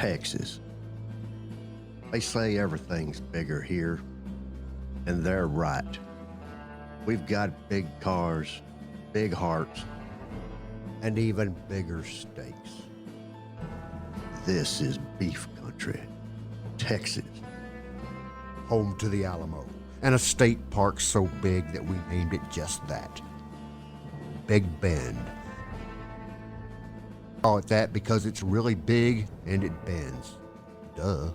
Texas. They say everything's bigger here, and they're right. We've got big cars, big hearts, and even bigger steaks. This is beef country, Texas. Home to the Alamo, and a state park so big that we named it just that. Big Bend. Call it that because it's really big and it bends. Duh.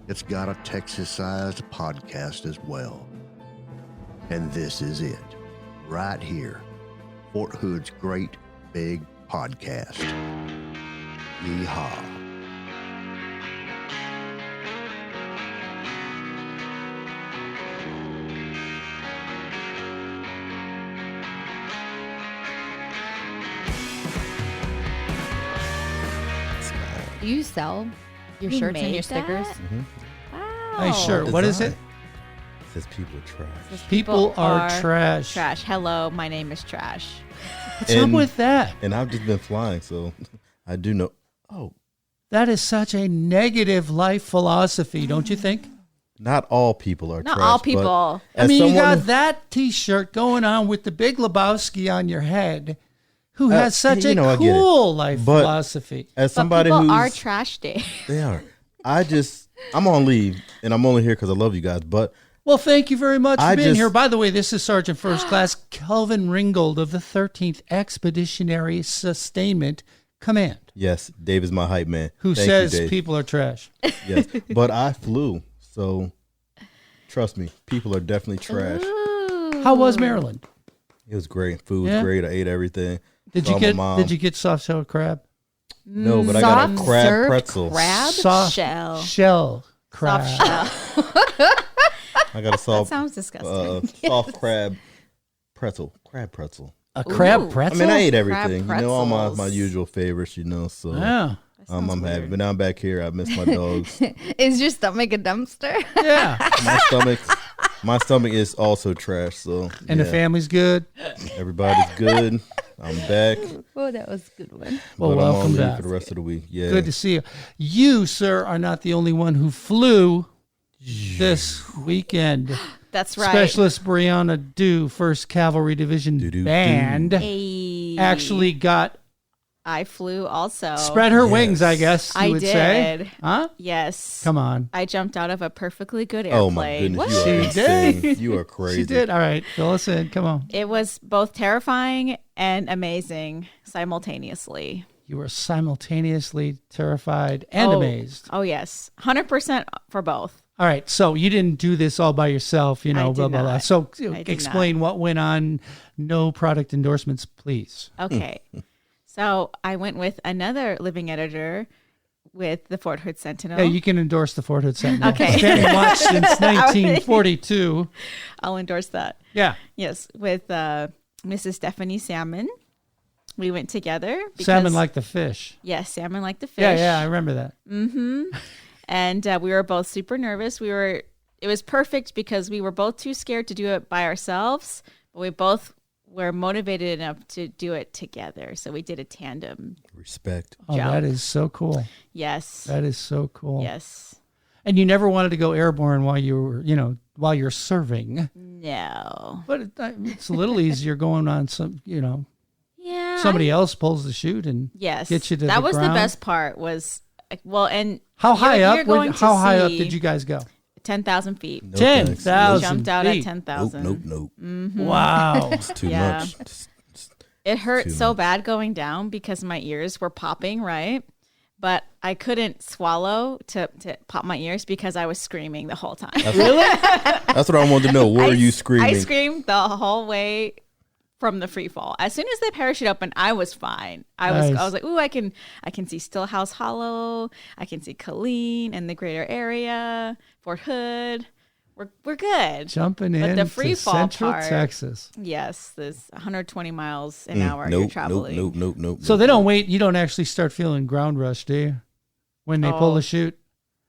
It's got a Texas-sized podcast as well. And this is it, right here. Fort Hood's great big podcast. Yeehaw. Do you sell your You shirts and made your stickers? that? Wow. Nice shirt. What is it? It says people are trash. People are trash. Trash. Hello, my name is Trash. What's up with that? And I've just been flying, so I do know. Oh, That is such a negative life philosophy, don't you think? not all people are Not trash. all but people. I as mean, you someone got who- that T-shirt going on with the Big Lebowski on your head, who has such you a know, I get it. cool life But- philosophy. as But somebody people who's are trash day. they are. I'm on leave, and I'm only here because I love you guys. But Well, thank you very much for I being just- here. By the way, this is Sergeant First Class Kelvin Ringold of the 13th Expeditionary Sustainment Command, yes, Dave is my hype man. who Thank says you, Dave. people are trash. Yes, but I flew, so trust me, people are definitely trash. How was Maryland? It was great. Food was Yeah? great. I ate everything. Did Saw you my get mom. Did you get soft shell crab? No, but I got a Soft crab served pretzel. Crab Soft shell. shell crab. Soft shell. I got a soft, Sounds disgusting. soft crab pretzel. Crab pretzel. A crab Ooh. pretzel. I mean, I ate Crab everything. You know, all my pretzels. usual favorites. You know, so Yeah, I'm happy. But now I'm back here. I miss my dogs. Is your stomach a dumpster? yeah. My stomach is also trash. So And the yeah, family's good. everybody's good. I'm back. Oh, that was a good one. Well, but I'm welcome on leave back. for the rest of the week. Yeah. Good to see you. You, sir, are not the only one who flew this weekend. That's right. Specialist Brianna Dew, 1st Cavalry Division Do-do-do. Band, Hey. actually got I flew also. spread her wings, I guess you I would say. did. Huh? Yes. Come on. I jumped out of a perfectly good airplane. Oh my goodness, you She are insane. did. You are crazy. She did. All right. Fill us in. Come on. It was both terrifying and amazing simultaneously. You were simultaneously terrified and amazed. Oh, yes. 100% for both. All right. So you didn't do this all by yourself, you know, I blah, did blah, blah. not. So I did explain what went on. No product endorsements, please. Okay. So I went with another living editor with the Fort Hood Sentinel. Yeah, you can endorse the Fort Hood Sentinel. Okay. Standing watch since 1942. I'll endorse that. Yeah. Yes, with Mrs. Stephanie Salmon. We went together. Salmon like the fish. Yes, salmon like the fish. Yeah, I remember that. And we were both super nervous. It was perfect because we were both too scared to do it by ourselves, but we both were motivated enough to do it together. So we did a tandem. Respect. Oh, Jump. that is so cool. Yes. That is so cool. Yes. And you never wanted to go airborne while you were, while you're serving. No. But it's a little easier going on some, Yeah. somebody else pulls the chute and Yes. gets you to that the was ground. the best part was, well, and How high you're up? going to How high up see did you guys go? 10,000 feet. No 10,000 Jumped out feet. at 10,000. Nope. Wow. It's too Yeah. much. It hurt Too so much. bad going down because my ears were popping, right? But I couldn't swallow to pop my ears because I was screaming the whole time. That's what I wanted to know. Where are you screaming? I screamed the whole way from the free fall. As soon as the parachute opened, I was fine. I Nice. was like, ooh, I can see Stillhouse Hollow. I can see Colleen and the greater area, Fort Hood. We're good. Jumping But in the free to fall Central part- Texas. Yes, this 120 miles an hour you're Nope. traveling. Nope. So they don't wait. You don't actually start feeling ground rush, do you? When they pull Oh. the chute?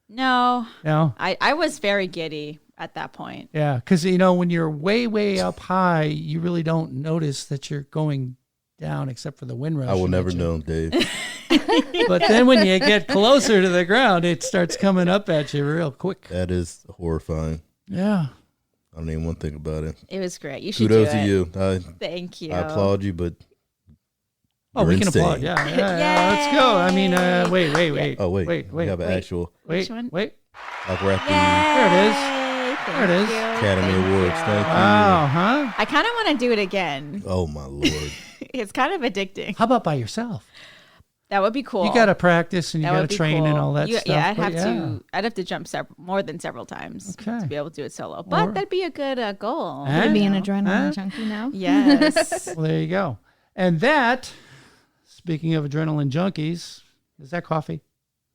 No, No? I was very giddy at that point. Yeah, because when you're way, way up high, you really don't notice that you're going down, except for the wind rush. I will you never mentioned. know, Dave. But then when you get closer to the ground, it starts coming up at you real quick. That is horrifying. Yeah. I don't even want to think about it. It was great. You should Kudos do to it. you. Thank you. I applaud you, but Oh, you're we can insane. applaud. Yeah. Let's go. I mean, wait. Oh, wait. Wait. We have an actual, Wait. Which one? Wait. like we're at There it is. Thank There it is. you. the Academy Awards. Thank you. Wow, huh? I kind of want to do it again. Oh, my Lord. It's kind of addicting. How about by yourself? That would be cool. You got to practice and you That got would to be train and cool. all that stuff. Yeah, but I'd have to jump more than several times Okay. to be able to do it solo. But Or- that'd be a good goal. Huh? To be an Huh? adrenaline junkie now. Yes. Well, there you go. And that, speaking of adrenaline junkies, is that coffee?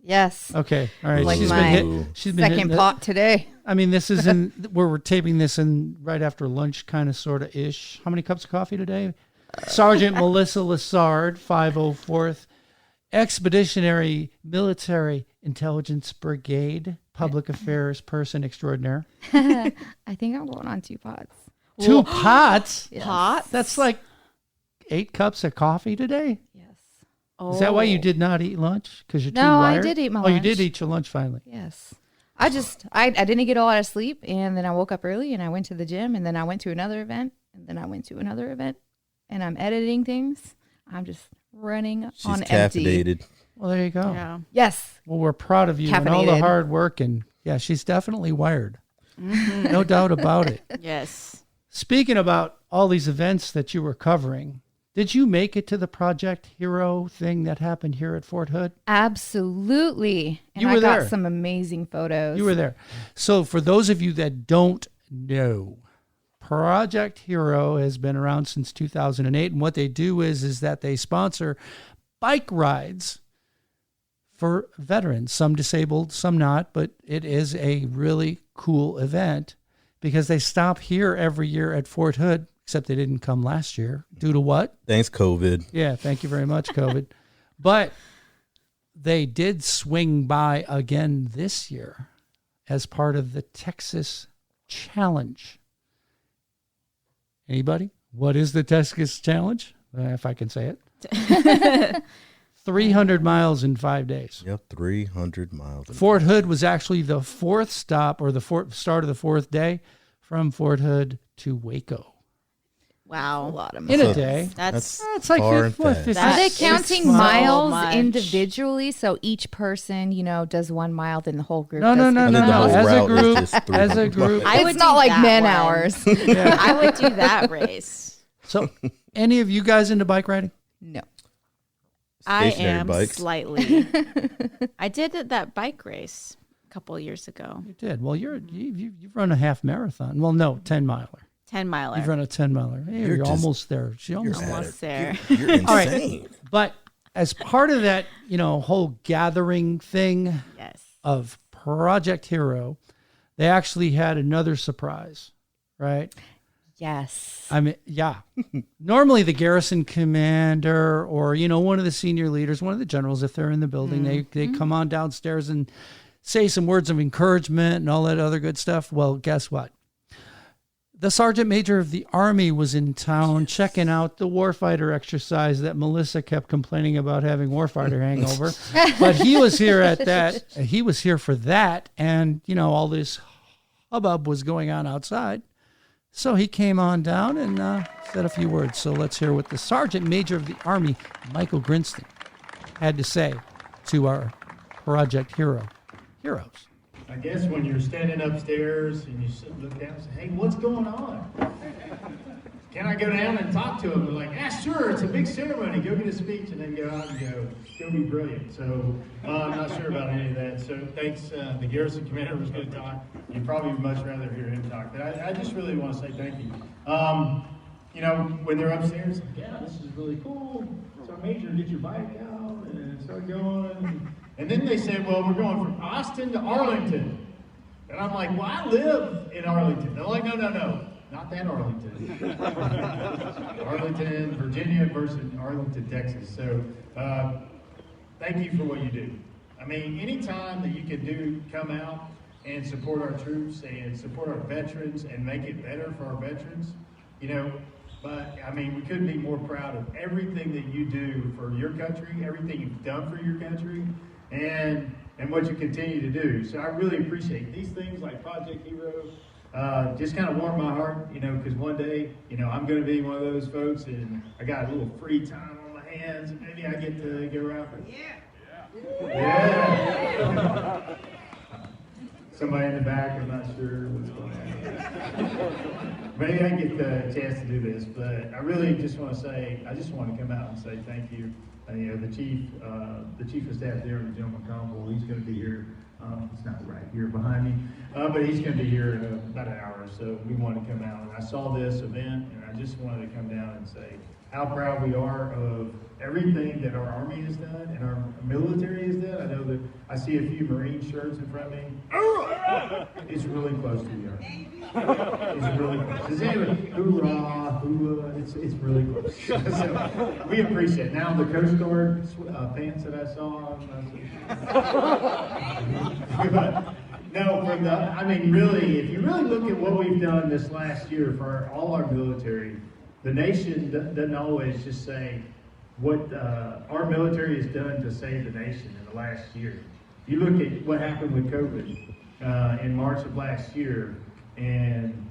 Yes. Okay. All right. Like she's my been hitting Second it. pot today. I mean, this is in where we're taping this in right after lunch, kind of, sort of ish. How many cups of coffee today? Sergeant Melissa Lessard, 504th Expeditionary Military Intelligence Brigade, Public Affairs Person Extraordinaire. I think I'm going on 2 pots. 2 pots? Yes. Pots? That's like 8 cups of coffee today? Yes. Is that why you did not eat lunch? Because you're too No, I wired? did eat my Oh, you did lunch. eat your lunch finally. Yes. I didn't get a lot of sleep, and then I woke up early and I went to the gym, and then I went to another event, and then I went to another event, and I'm editing things. I'm just running She's on empty. caffeinated. Well, there you go. Yeah. Yes. Well, we're proud of you and all the Caffeinated. hard work. And yeah, she's definitely wired. No doubt about it. Yes. Speaking about all these events that you were covering, did you make it to the Project Hero thing that happened here at Fort Hood? Absolutely. And You I were got there. some amazing photos. You were there. So for those of you that don't know, Project Hero has been around since 2008. And what they do is that they sponsor bike rides for veterans, some disabled, some not, but it is a really cool event because they stop here every year at Fort Hood, except they didn't come last year. Due to what? Thanks, COVID. Yeah, thank you very much, COVID. But they did swing by again this year as part of the Texas Challenge. Anybody? What is the Texas Challenge? If I can say it. 300 miles in 5 days. Yep, 300 miles. Fort Hood was actually the 4th stop, or the start of the 4th day from Fort Hood to Waco. Wow. A lot of In a miles. day. That's It's like far and 50, fast. Are they That's counting so miles much. individually? So each person, does 1 mile, then the whole group No, does no, 50 no, I think the no. whole As a route is group, just as a 300 group. miles. I would It's not do like that man one. hours. Yeah. I would do that race. So, any of you guys into bike riding? No. I Stationary am bikes. slightly. I did that bike race a couple of years ago. You did. Well, you've run a half marathon. Well, no, 10 miler. 10 miler. You've run a 10 miler. Hey, you're just- almost there. She almost there. Almost there. You're insane. All right. But as part of that, whole gathering thing Yes. of Project Hero, they actually had another surprise, right? Yes. I mean, yeah. Normally the garrison commander or, one of the senior leaders, one of the generals, if they're in the building, they come on downstairs and say some words of encouragement and all that other good stuff. Well, guess what? The sergeant major of the Army was in town checking out the warfighter exercise that Melissa kept complaining about having warfighter hangover. But he was here at that. He was here for that. And, all this hubbub was going on outside. So he came on down and said a few words. So let's hear what the Sergeant Major of the Army, Michael Grinston, had to say to our Project Heroes. I guess when you're standing upstairs and you look down and say, hey, what's going on? Can I go down and talk to him? They're like, yeah, sure, it's a big ceremony. Go get a speech and then go out and go. It'll be brilliant. So I'm not sure about any of that. So thanks. The garrison commander was going to talk. You'd probably much rather hear him talk. But I just really want to say thank you. When they're upstairs, like, yeah, this is really cool. So Major, get your bike out and start going. And then they said, well, we're going from Austin to Arlington. And I'm like, well, I live in Arlington. They're like, no, not that Arlington. Arlington, Virginia versus Arlington, Texas. So thank you for what you do. I mean, anytime that you can come out and support our troops and support our veterans and make it better for our veterans, But I mean, we couldn't be more proud of everything that you do for your country, everything you've done for your country, and what you continue to do. So I really appreciate these things like Project Hero. Just kind of warm my heart, because one day, I'm going to be one of those folks, and I got a little free time on my hands, and maybe I get to go around. Yeah. Somebody in the back, I'm not sure what's going on. Maybe I get the chance to do this, but I really just want to say, I just want to come out and say thank you. The chief of staff there, General McConville, he's going to be here. He's not right here behind me, but he's going to be here in about an hour or so. We want to come out, and I saw this event, and I just wanted to come down and say how proud we are of everything that our Army has done and our military has done. I know that I see a few Marine shirts in front of me. It's really close to the Army. It's really close. Does anyone, hoorah, hoorah, it's really close. So we appreciate it. Now the Coast Guard pants that I saw. Really, if you really look at what we've done this last year for all our military, the nation doesn't always just say what our military has done to save the nation in the last year. You look at what happened with COVID in March of last year, and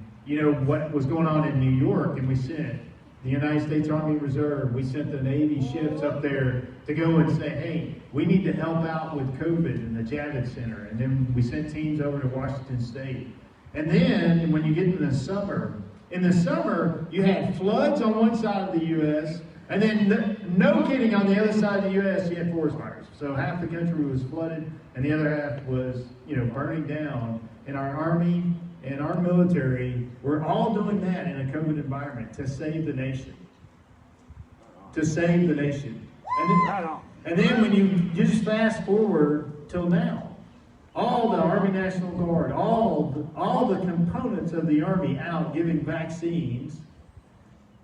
what was going on in New York, and we sent the United States Army Reserve, we sent the Navy ships up there to go and say, hey, we need to help out with COVID in the Javits Center. And then we sent teams over to Washington State. And then when you get into the summer, you had floods on one side of the U.S., and then, no kidding, on the other side of the U.S., you had forest fires. So half the country was flooded, and the other half was, burning down. And our Army and our military, we're all doing that in a COVID environment to save the nation. To save the nation. And then when you just fast forward till now, all the Army National Guard, all the components of the Army out giving vaccines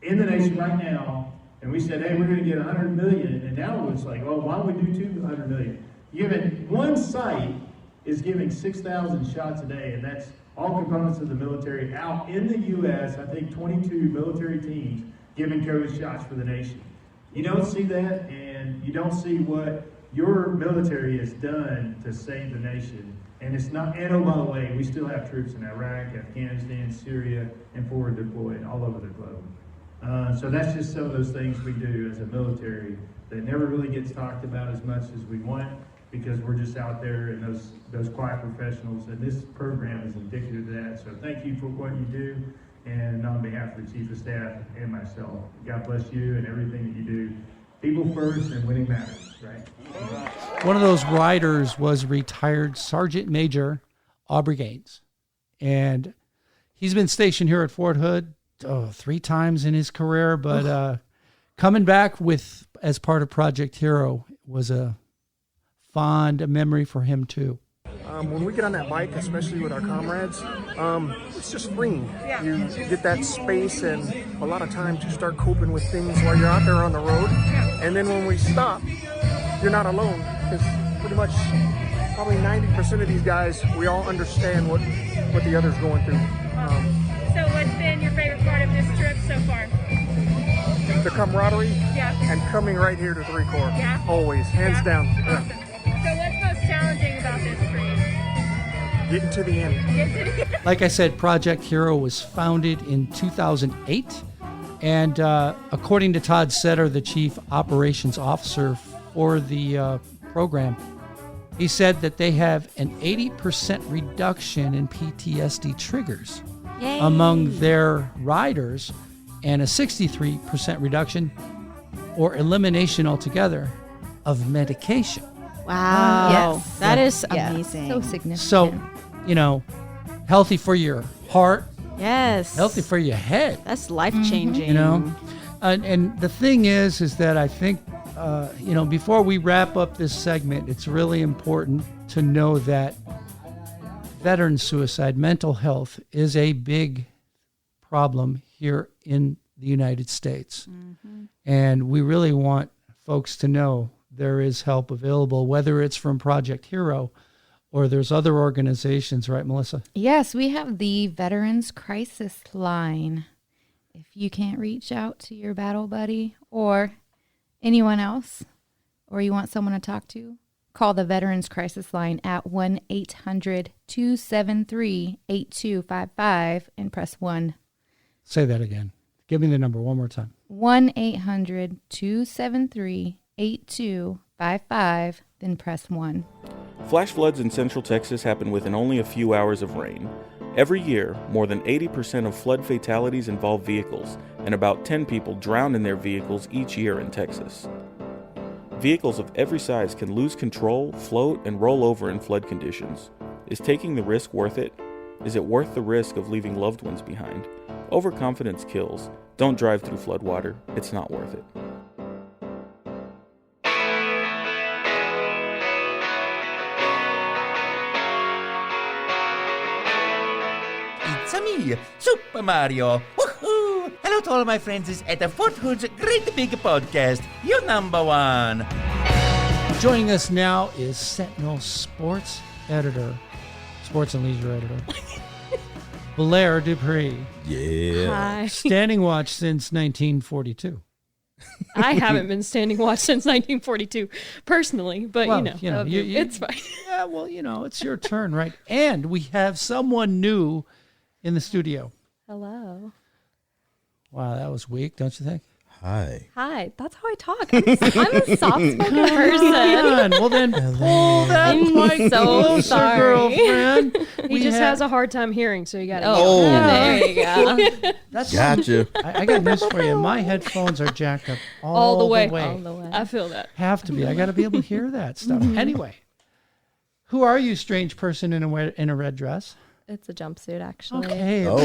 in the nation right now, and we said, hey, we're going to get 100 million, and now it's like, oh, why don't we do 200 million? One site is giving 6,000 shots a day, and that's all components of the military out in the U.S., I think 22 military teams giving COVID shots for the nation. You don't see that, and you don't see what your military has done to save the nation. And it's not, and oh, by the way, we still have troops in Iraq, Afghanistan, Syria, and forward deployed all over the globe. So that's just some of those things we do as a military that never really gets talked about as much as we want, because we're just out there and those quiet professionals, and this program is indicative of that. So thank you for what you do, and on behalf of the Chief of Staff and myself, God bless you and everything that you do. People first and winning matters, right? One of those riders was retired Sergeant Major Aubrey Gaines, and he's been stationed here at Fort Hood 3 times in his career, but coming back as part of Project Hero was a fond memory for him too. When we get on that bike, especially with our comrades, it's just freeing. You get that space and a lot of time to start coping with things while you're out there on the road. And then when we stop, you're not alone, because pretty much probably 90% of these guys, we all understand what the other's going through. So what's been your favorite part of this trip so far? The camaraderie and coming right here to 3 Corps. Yeah. Always, hands down. Awesome. So what's most challenging about this for you? Getting to the end. Like I said, Project Hero was founded in 2008. And according to Todd Setter, the Chief Operations Officer for the program, he said that they have an 80% reduction in PTSD triggers among their riders, and a 63% reduction or elimination altogether of medication. Wow. Yes. That is Yeah. amazing. So significant. So, healthy for your heart, Yes. healthy for your head. That's life-changing. You know, and the thing is that I think, before we wrap up this segment, it's really important to know that veteran suicide, mental health, is a big problem here in the United States. Mm-hmm. And we really want folks to know there is help available, whether it's from Project Hero or there's other organizations, right, Melissa? Yes, we have the Veterans Crisis Line. if you can't reach out to your battle buddy or anyone else, or you want someone to talk to, call the Veterans Crisis Line at 1-800-273-8255 and press 1. Say that again. Give me the number one more time. 1-800-273-8255, then press 1. Flash floods in central Texas happen within only a few hours of rain. Every year, more than 80% of flood fatalities involve vehicles, and about 10 people drown in their vehicles each year in Texas. Vehicles of every size can lose control, float, and roll over in flood conditions. Is taking the risk worth it? Is it worth the risk of leaving loved ones behind? Overconfidence kills. Don't drive through floodwater. It's not worth it. It's me, Super Mario. Woohoo! Hello to all my friends at the Fort Hood's Great Big Podcast. You number one. Joining us now is Sentinel sports and leisure editor, Blair Dupree. Yeah. Hi. Standing watch since 1942. I haven't been standing watch since 1942, personally, but Well, it's fine. Yeah, well, it's your turn, right? And we have someone new in the studio. Hello. Wow, that was weak, don't you think? Hi. Hi. That's how I talk. I'm a soft-spoken person. Well, then pull that mic so closer, sorry. girlfriend. He just has a hard time hearing, so you got to. Oh. There you go. That's Gotcha. I got news for you. My headphones are jacked up All the way. way. All the way. I feel that. Have to be. I got to be able to hear that stuff. Anyway, who are you, strange person in a red dress? It's a jumpsuit, actually. Okay. Oh.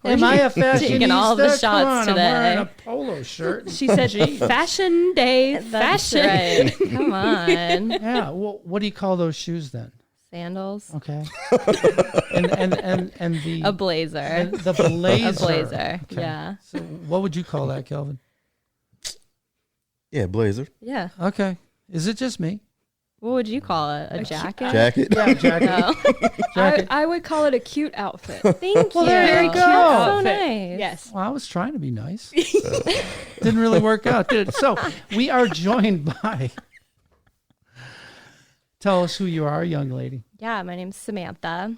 Am I a fashionista? Taking all the shots Come on, today. I'm wearing a polo shirt. She said, "Fashion day, That's fashion." right. Come on. Yeah. Well, what do you call those shoes then? Sandals. Okay. and the A blazer. the blazer. A blazer. Okay. Yeah. So what would you call that, Kelvin? Yeah, blazer. Yeah. Okay. Is it just me? What would you call it? A jacket? Jacket. Yeah, jacket. No. Jacket. I would call it a cute outfit. Thank you. there you go. So Outfit. nice. Yes. Well, I was trying to be nice. Didn't really work out, did it? So we are joined by. Tell us who you are, young lady. Yeah, my name's Samantha.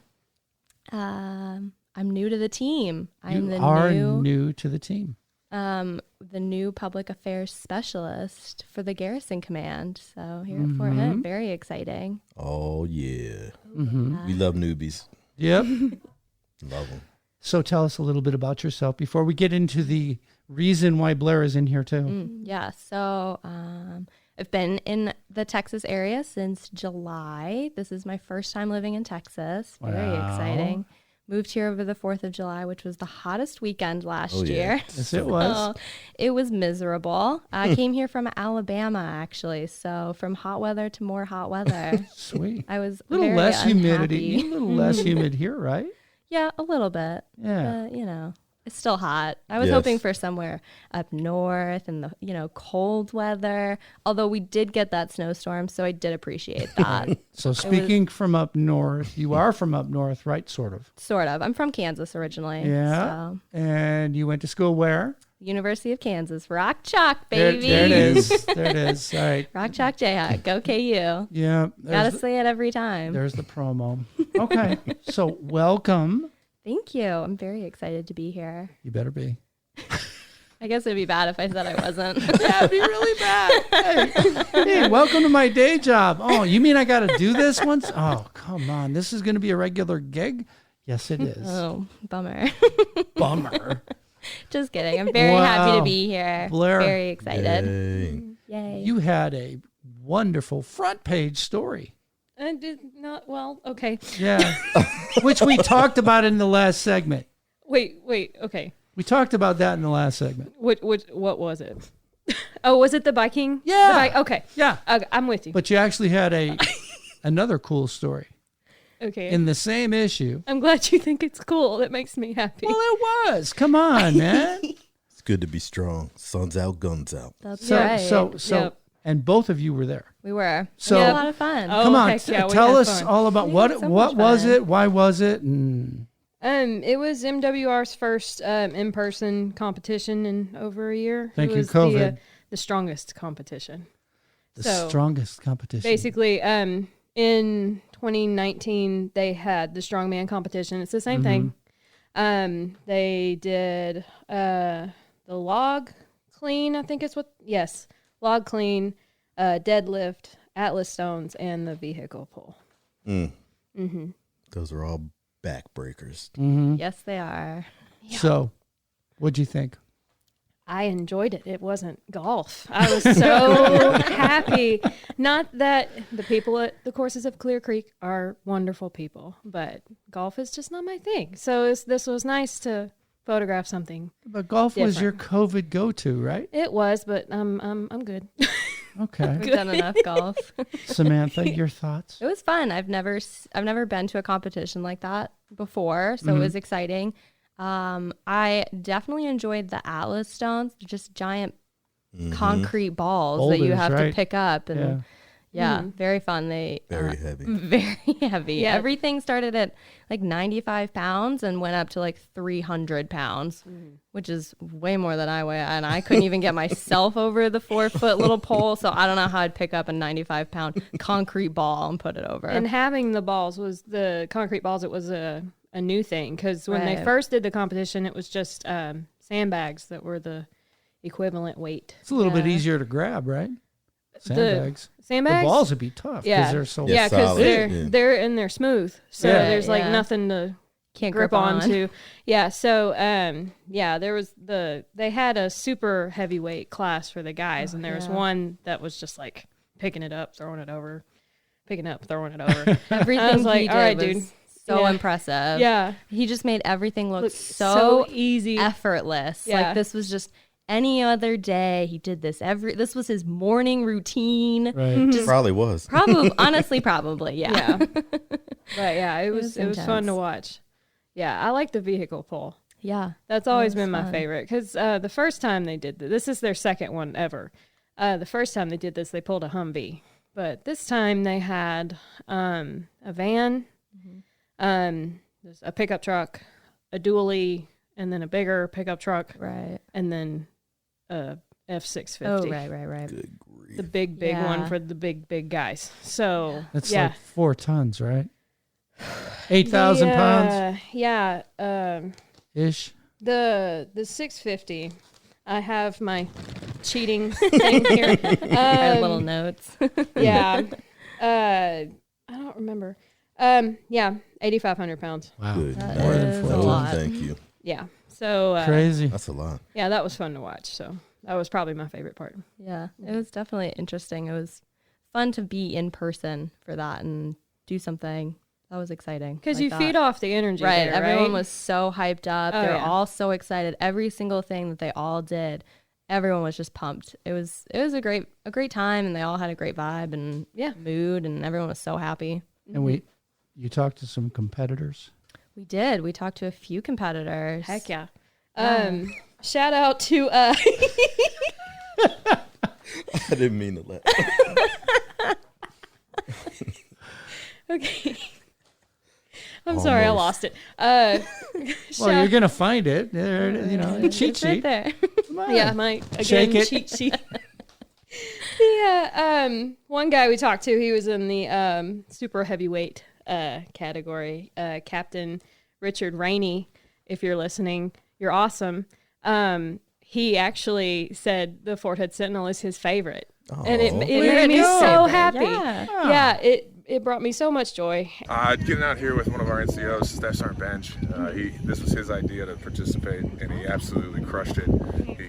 I'm new to the team. I'm You the are new new to the team. the new public affairs specialist for the Garrison Command. So here at Fort Hood, very exciting. Oh, yeah. Mm-hmm. We love newbies. Yep. Love them. So tell us a little bit about yourself before we get into the reason why Blair is in here too. Yeah, so I've been in the Texas area since July. This is my first time living in Texas. Very Wow. exciting. Moved here over the 4th of July, which was the hottest weekend last Oh, yeah. year. Yes, it was. So it was miserable. I came here from Alabama, actually. So from hot weather to more hot weather. Sweet. I was A little very less humidity. unhappy. A little less humid here, right? Yeah, a little bit. Yeah. But, it's still hot. I was Yes. hoping for somewhere up north and the cold weather. Although we did get that snowstorm, so I did appreciate that. So speaking from up north, you are from up north, right? Sort of. Sort of. I'm from Kansas originally. Yeah. So, And you went to school where? University of Kansas. Rock Chalk, There baby. it is. There it is. All right. Rock Chalk Jayhawk. Go KU. Yeah. Gotta say it every time. There's the promo. Okay. So welcome. Thank you. I'm very excited to be here. You better be. I guess it'd be bad if I said I wasn't. That'd be really bad. Hey, welcome to my day job. Oh, you mean I got to do this once? Oh, come on. This is going to be a regular gig? Yes, it is. Oh, bummer. Bummer. Just kidding. I'm very happy Wow. to be here. Blair. Very excited. Dang. Yay. You had a wonderful front page story. I did not. Well, okay. Yeah. Which we talked about in the last segment. Wait. Okay. We talked about that in the last segment. What was it? Oh, was it the biking? Yeah. Okay. Yeah. Okay, I'm with you. But you actually had another cool story Okay. in the same issue. I'm glad you think it's cool. That makes me happy. Well, it was. Come on, man. It's good to be strong. Sun's out, guns out. That's So, right. so, Yep. and both of you were there. We were. So- We had a lot of fun. Oh, Come on, heck yeah, we tell had us fun. all about We what had so what much was fun. it? Why was it? And It was MWR's first in-person competition in over a year. Thank it you, was COVID. The strongest competition. The strongest competition. Basically, in 2019, they had the strongman competition. It's the same thing. They did the log clean, I think it's log clean, deadlift, Atlas stones, and the vehicle pull. Those are all backbreakers. Yes, they are. Yeah. So, what'd you think? I enjoyed it. It wasn't golf. I was so happy. Not that the people at the courses of Clear Creek are wonderful people, but golf is just not my thing. So this was nice to photograph something. But golf different. was your COVID go-to, right? It was, but I'm good. Okay. We've done enough golf. Samantha, your thoughts? It was fun. I've never been to a competition like that before, so it was exciting. I definitely enjoyed the Atlas stones. They're just giant concrete balls that you have to pick up, and very fun. They Very heavy. Very heavy. Yeah. Everything started at like 95 pounds and went up to like 300 pounds, which is way more than I weigh. And I couldn't even get myself over the 4-foot little pole. So I don't know how I'd pick up a 95-pound concrete ball and put it over. And having the concrete balls, it was a new thing, because when they first did the competition, it was just sandbags that were the equivalent weight. It's a little bit easier to grab, right? Sandbags. The balls would be tough because they're so because they're smooth, so there's like nothing to can't grip onto. So there was they had a super heavyweight class for the guys, and there was one that was just like picking it up, throwing it over, picking it up, throwing it over. Everything I was like, he did all right, was dude. So impressive. Yeah. He just made everything look so easy, effortless. Yeah. Like this was just any other day. He did this this was his morning routine. Right. Just Probably was. Honestly, probably. Yeah. But yeah, it was fun to watch. Yeah, I like the vehicle pull. Yeah. That's always been my favorite, because the first time they did this is their second one ever. The first time they did this, they pulled a Humvee. But this time they had a van, there's a pickup truck, a dually, and then a bigger pickup truck. Right. And then a F-650. Oh, right. Good grief. The big one for the big guys. So, That's like 4 tons, right? 8,000 pounds? Yeah. Ish. The 650, I have my cheating thing here. Little notes. Yeah. I don't remember. 8,500 pounds. Wow. Good. More than a lot. Thank you. Yeah. So crazy. That's a lot. Yeah, that was fun to watch. So that was probably my favorite part. Yeah, it was definitely interesting. It was fun to be in person for that and do something. That was exciting. Because you feed off the energy. Right. There, Everyone was so hyped up. Oh, They were all so excited. Every single thing that they all did, everyone was just pumped. It was a great time, and they all had a great vibe and mood, and everyone was so happy. And you talked to some competitors? We did. We talked to a few competitors. Heck yeah. Shout out to I didn't mean to let. Okay. I'm sorry, I lost it. Well, you're gonna find it. Cheat It's right sheet. there. Yeah, my Shake it. cheat sheet. One guy we talked to, he was in the super heavyweight category. Captain Richard Rainey, if you're listening, you're awesome. He actually said the Fort Hood Sentinel is his favorite. And it made me so happy. Yeah, it brought me so much joy. Getting out here with one of our NCOs, Staff Sergeant Bench, this was his idea to participate, and he absolutely crushed it.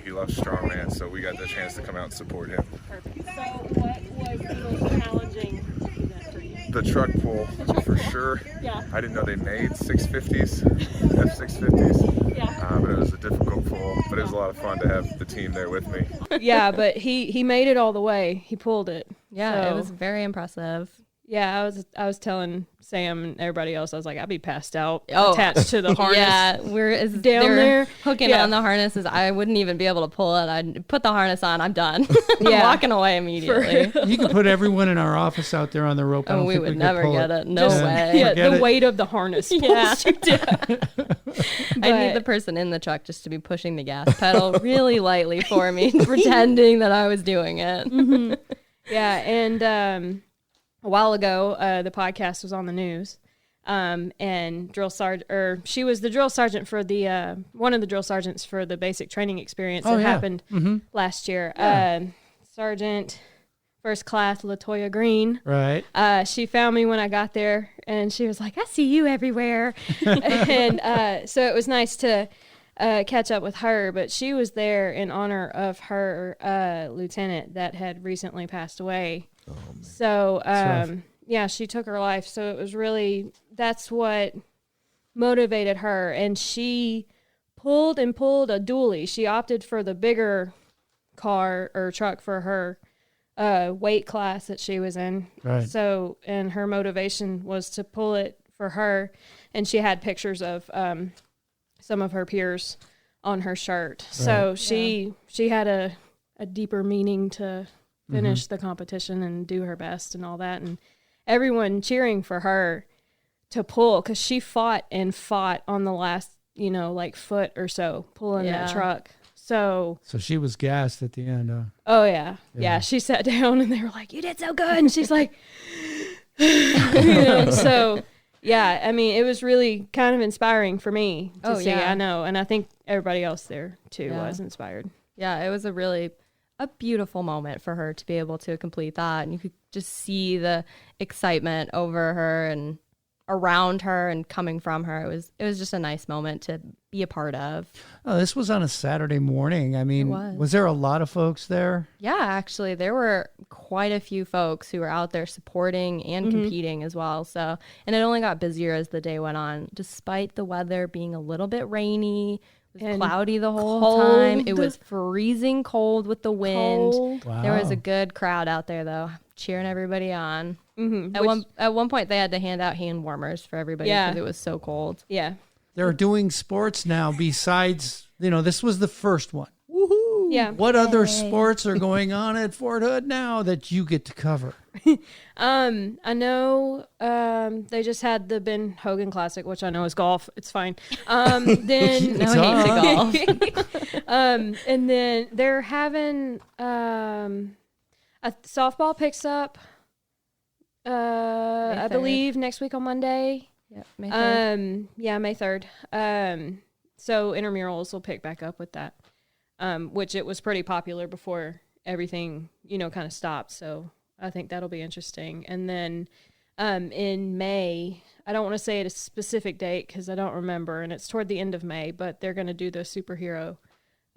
He loves strongman, so we got the chance to come out and support him. Perfect. So what was the most challenging event for you? The truck pull, for sure. Yeah. I didn't know they made 650s, F650s. Yeah. But it was a difficult pull, but it was a lot of fun to have the team there with me. Yeah, but he made it all the way. He pulled it. Yeah, So, it was very impressive. Yeah, I was telling Sam and everybody else, I was like, I'd be passed out attached to the harness. Yeah, down there hooking on the harnesses. I wouldn't even be able to pull it. I'd put the harness on. I'm done. I'm walking away immediately. You can put everyone in our office out there on the rope. I don't we think would could never pull get it. No way. Yeah, the weight of the harness. Yeah. pulls you down. I need the person in the truck just to be pushing the gas pedal really lightly for me, pretending that I was doing it. Mm-hmm. Yeah, and a while ago, the podcast was on the news, and she was the drill sergeant for the one of the drill sergeants for the basic training experience that happened last year. Yeah. Sergeant First Class Latoya Green. Right. She found me when I got there, and she was like, "I see you everywhere," and so it was nice to catch up with her. But she was there in honor of her lieutenant that had recently passed away. Oh, man. So, yeah, she took her life. So it was really, that's what motivated her. And she pulled a dually. She opted for the bigger car or truck for her weight class that she was in. Right. So, and her motivation was to pull it for her. And she had pictures of some of her peers on her shirt. Right. So she had a deeper meaning to finish the competition and do her best and all that, and everyone cheering for her to pull, because she fought on the last foot or so pulling that truck. So she was gassed at the end. Oh yeah. She sat down and they were like, "You did so good," and she's like, so yeah, I mean, it was really kind of inspiring for me to see. I know, and I think everybody else there too was inspired. Yeah, it was a beautiful moment for her to be able to complete that, and you could just see the excitement over her and around her and coming from her. It was just a nice moment to be a part of. Oh, this was on a Saturday morning. I mean, was there a lot of folks there? Yeah, actually, there were quite a few folks who were out there supporting and competing as well. So, and it only got busier as the day went on, despite the weather being a little bit rainy. It was cloudy the whole time. It was freezing cold with the wind. Wow. There was a good crowd out there, though, cheering everybody on. Mm-hmm. At one point, they had to hand out hand warmers for everybody because it was so cold. Yeah. They're doing sports now besides, this was the first one. Woohoo! Yeah. What other sports are going on at Fort Hood now that you get to cover? I know they just had the Ben Hogan Classic, which I know is golf. It's fine. Then no hate to golf. And then they're having softball picks up. I believe next week on Monday. Yep, May 3rd. May 3rd. So intramurals will pick back up with that, which it was pretty popular before everything, kind of stopped. So I think that'll be interesting. And then in May, I don't want to say at a specific date because I don't remember, and it's toward the end of May, but they're going to do the superhero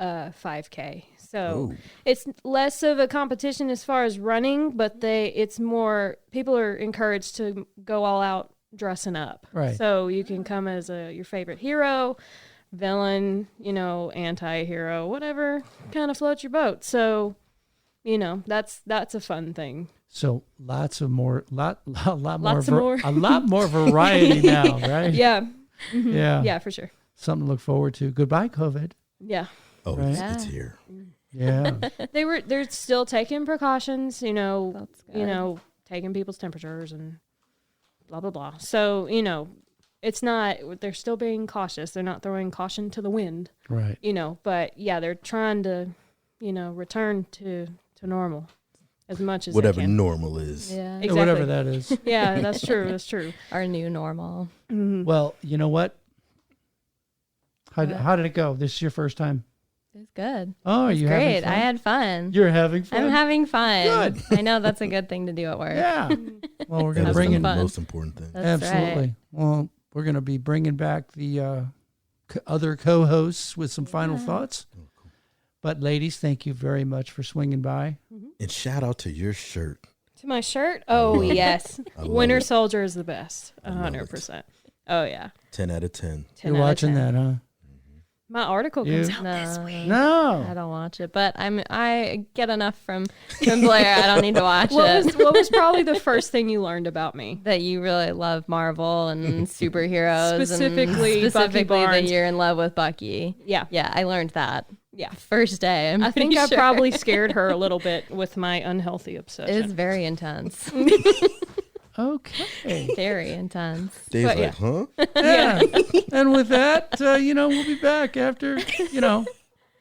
5K. So it's less of a competition as far as running, but it's more, people are encouraged to go all out dressing up. Right. So you can come as your favorite hero, villain, anti-hero, whatever kind of floats your boat. So, that's a fun thing. So a lot more variety now, right? Yeah. Mm-hmm. Yeah, for sure. Something to look forward to. Goodbye, COVID. Yeah. Oh, right? it's here. Yeah. They're still taking precautions, taking people's temperatures and blah, blah, blah. So, it's not, they're still being cautious. They're not throwing caution to the wind. Right. But yeah, they're trying to, return to normal as much as whatever they can. Normal is. Yeah. Exactly. Whatever that is. Yeah, that's true. That's true. Our new normal. Mm-hmm. Well, you know what? How did it go? This is your first time? It was good. Oh, you having fun? I had fun. You're having fun? I'm having fun. Good. I know that's a good thing to do at work. Yeah. Well, we're going to bring in the most important thing. That's absolutely. Right. Well, we're going to be bringing back the other co-hosts with some final thoughts. Oh, cool. But ladies, thank you very much for swinging by. Mm-hmm. And shout out to your shirt. To my shirt? Oh, yes. Winter it. Soldier is the best. 100%. Oh, yeah. 10 out of 10. You're watching that, huh? My article comes out this week. No, I don't watch it, but I get enough from Blair. I don't need to watch it. What was probably the first thing you learned about me? That you really love Marvel and superheroes, Specifically and Bucky that Barnes. you're in love with Bucky. Yeah. I learned that. Yeah. First day. I think I sure. probably scared her a little bit with my unhealthy obsession. It's very intense. Okay. Very intense. Dave's But like, huh? Yeah. And with that, we'll be back after,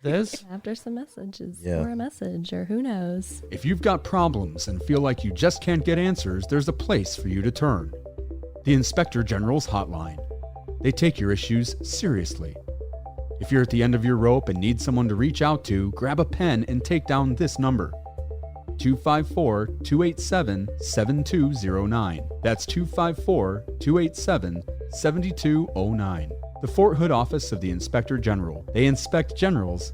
this. After some messages Yeah. or a message or who knows. If you've got problems and feel like you just can't get answers, there's a place for you to turn. The Inspector General's Hotline. They take your issues seriously. If you're at the end of your rope and need someone to reach out to, grab a pen and take down this number. 254-287-7209. That's 254-287-7209. The Fort Hood office of the Inspector General. They inspect generals,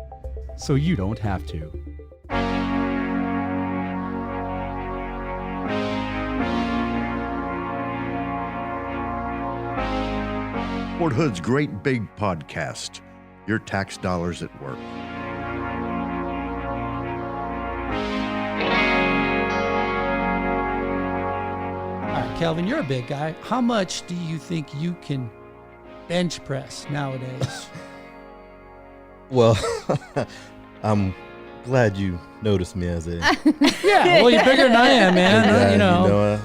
so you don't have to. Fort Hood's Great Big Podcast. Your tax dollars at work. All right, Kelvin, you're a big guy. How much do you think you can bench press nowadays? Well, I'm glad you noticed me as a. Yeah, well, you're bigger than I am, man. Yeah,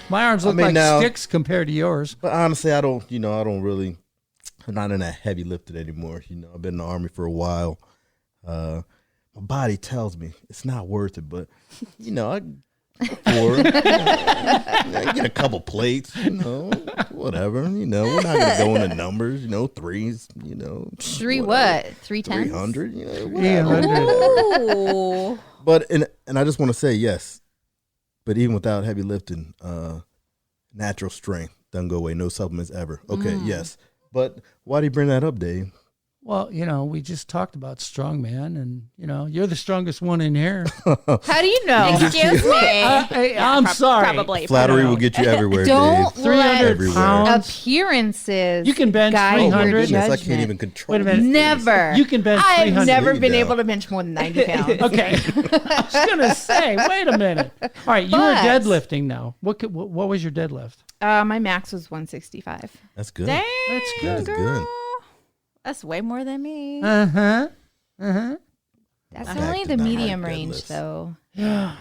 my arms look like sticks compared to yours. But honestly, I don't really, I'm not in that heavy lifting anymore. I've been in the Army for a while. My body tells me it's not worth it, but I get a couple plates, whatever. We're not gonna go into numbers, threes, Three what? 310? 300, Ooh. But and I just want to say yes. But even without heavy lifting, natural strength doesn't go away. No supplements ever. Okay, yes. But why do you bring that up, Dave? Well, we just talked about strongman, and you're the strongest one in here. How do you know? Excuse me. I'm sorry. Probably. Flattery will get you everywhere, Don't Dave. let 300 pounds. appearances. You can bench guide your 300. Goodness, I judgment. can't even control. Wait a minute. Never. You can bench 300. I've never been No. able to bench more than 90 pounds. Okay. I was gonna say, wait a minute. All right, you were But- deadlifting now. What was your deadlift? My max was 165. That's good. Dang, That's good. That's good. That's way more than me. That's Back only to the not medium hard range, deadlifts. though. Yeah.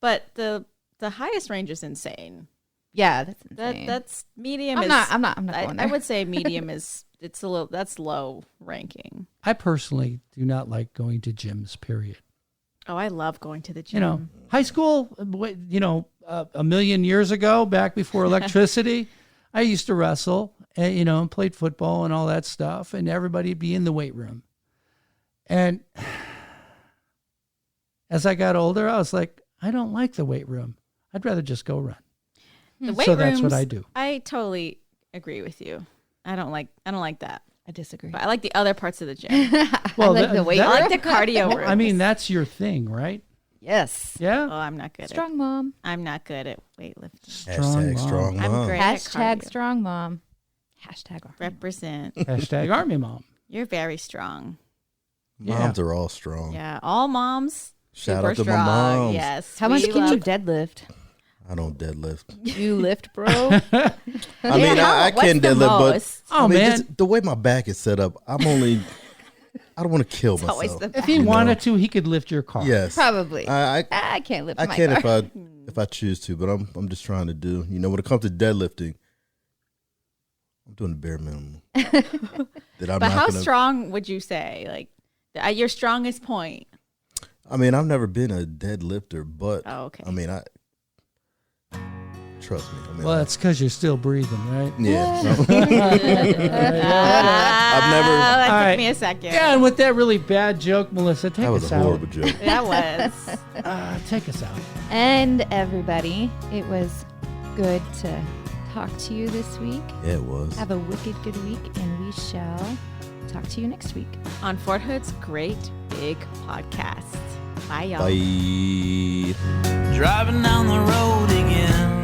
But the highest range is insane. Yeah, that's insane. That's medium. I'm is, not going I there. would say medium is that's low ranking. I personally do not like going to gyms, period. Oh, I love going to the gym. High school, a million years ago, back before electricity, I used to wrestle and, and played football and all that stuff, and everybody'd be in the weight room. And as I got older, I was like, I don't like the weight room. I'd rather just go run. The weight So that's what rooms, I do. I totally agree with you. I don't like that. I disagree. But I like the other parts of the gym. Well, I like the weight I room. like the cardio Well, rooms. I mean, that's your thing, right? Yes. Yeah. Oh, I'm not good. Strong mom. I'm not good at weightlifting. Strong mom. Strong I'm mom. great at Hashtag cardio. strong mom. Hashtag army. Represent. Hashtag Army Mom. You're very strong. Moms are all strong. Yeah, all moms. Shout super out to my strong. moms. Yes. How much we can you love- deadlift? I don't deadlift. You lift, bro? I mean, I can what's the deadlift, but most? Oh, man. just the way my back is set up, I don't want to kill myself. always the If he wanted to, he could lift your car. Yes, Probably. I can't lift I my can car. if I choose to, but I'm just trying to do. When it comes to deadlifting, I'm doing the bare minimum. That I'm But not how gonna, strong would you say? Like, at your strongest point? I mean, I've never been a deadlifter, but Oh, okay. I mean, trust me. I mean, Well, that's because you're still breathing, right? yeah. I've never. That took All right. me a second. Yeah, and with that really bad joke, Melissa, take That was us a out. horrible joke. That was. Take us out. And everybody, it was good to talk to you this week. Yeah, it was. Have a wicked good week, and we shall talk to you next week. On Fort Hood's Great Big Podcast. Bye, y'all. Bye. Driving down the road again.